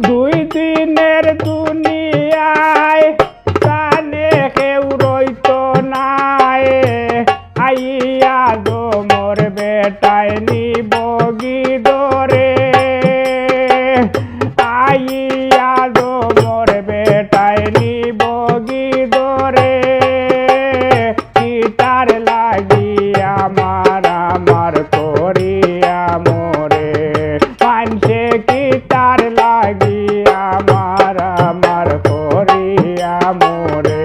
দুই দিনের দুনিয়ায় প্রাণে কেউ রইত নাই আইয়া দো মোর বেটায় নিব গিদরে আইয়া দো মোর বেটায় নিব গিদরে কিতার লাগিয়া আমার করিয়া মোরে মানছে কিতার লাগিয়া আমার করিয়া মোরে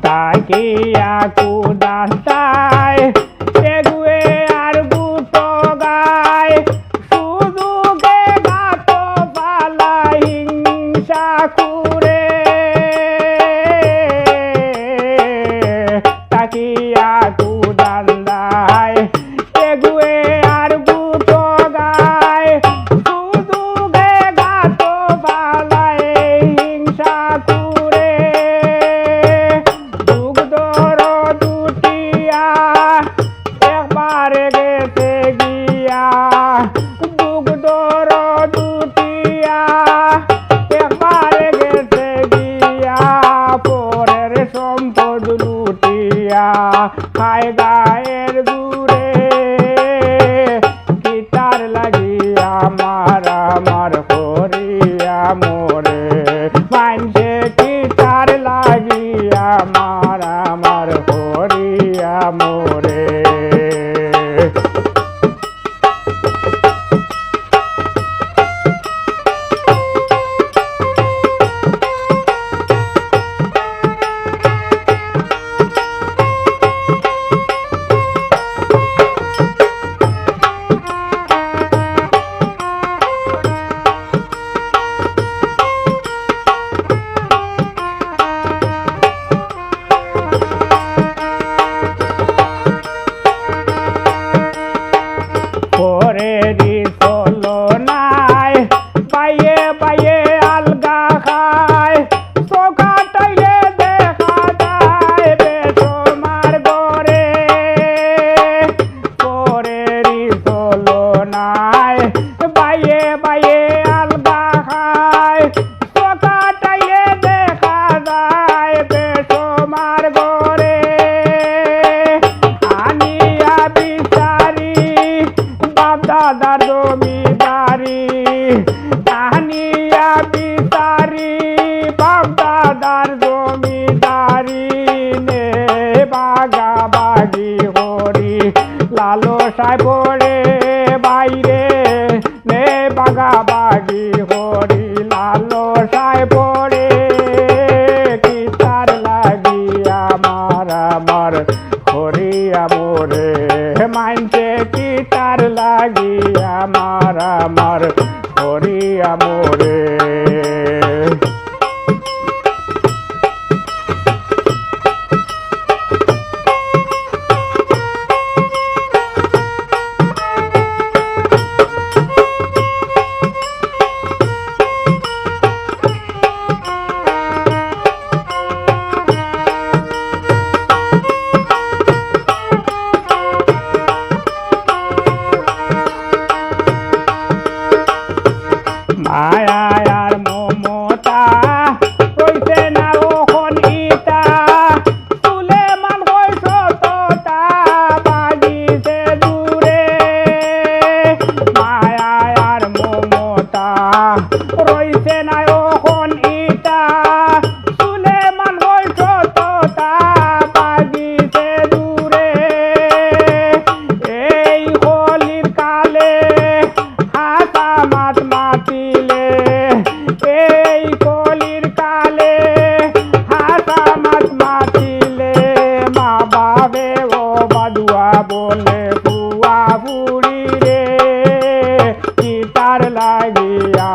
তাকিয়া কুদাস্তায় এগুয়ে আর গুটো গায় শুধু গে গাত পালা হিংসা করে তাকিয়া কুদান্দায় এগুয়ে আর গুটো গায় শুধু গে গাত পালায় হিংসা করে একবারে গেছে গিয়া দুগ্ধর দুটিয়া একবারে গেছে গিয়া পরের সম্পদ লুটিয়া খায় গায়ের দূরে কিতার লাগিয়া আমার করিয়া মোরে মানছে কিতার লাগিয়া আমার করিয়া মোরে পরেরি চলো নাই পাইয়ে পাইয়ে আলগা খায় চোখা টাইলে দেখা যায় বেসমার গরে পরেরি চলো নাই পাইয়ে পাইয়ে আলগা খায় চোখা টাইলে দেখা যায় বেসমার গরে আনিয়া বিচারি দাদার জমিদারি আনিয়া বিচারি বাপ দাদার জমিদারি নে বাগা বাগি হরি লালসায় পড়ে বাইরে নে বাগা বাগি হরি লালসায় পড়ে কিতার লাগিয়া আমার হরিয়া মোরে মানছে কিতার লাগিয়া আমার হরিয়া মোরে মায়ার মমতা রইছে না ওখন ইতা তুলে মান হইছ তোতা বাগিছে দূরে মায়ার মমতা রইছে না ওখন ইতা তুলে মান হইছ তোতা বাগিছে দূরে এই হলির কালে হাসা মাত মাতিলে এই কলির কালে হাসা মাত মাতিলে মা বাবে ও বাদুয়া বলে বুয়া বুড়ি রে কিতার লা লাগিয়া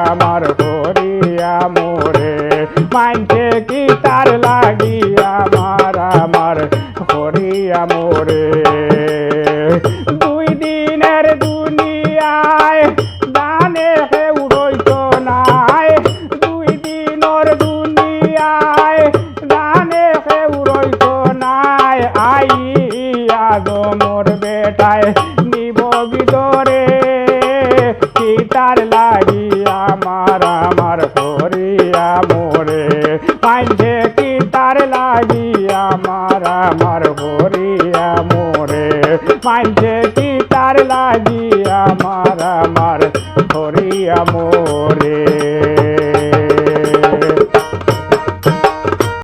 আমার করিয়া মোরে মানছে কি তার লাগিয়া আমার করিয়া মোরে দুই দিনের দুনিয়ায় দানে হেউ রইত নাই দুই দিনের দুনিয়ায় দানে হেউ রইত নাই আইয়া গো মোর বেটায় নিব ভিতরে কি তার লাগিয়া আমার করিয়া মোরে পাইছে কি তার লাগিয়া আমার করিয়া মোরে পাইছে কি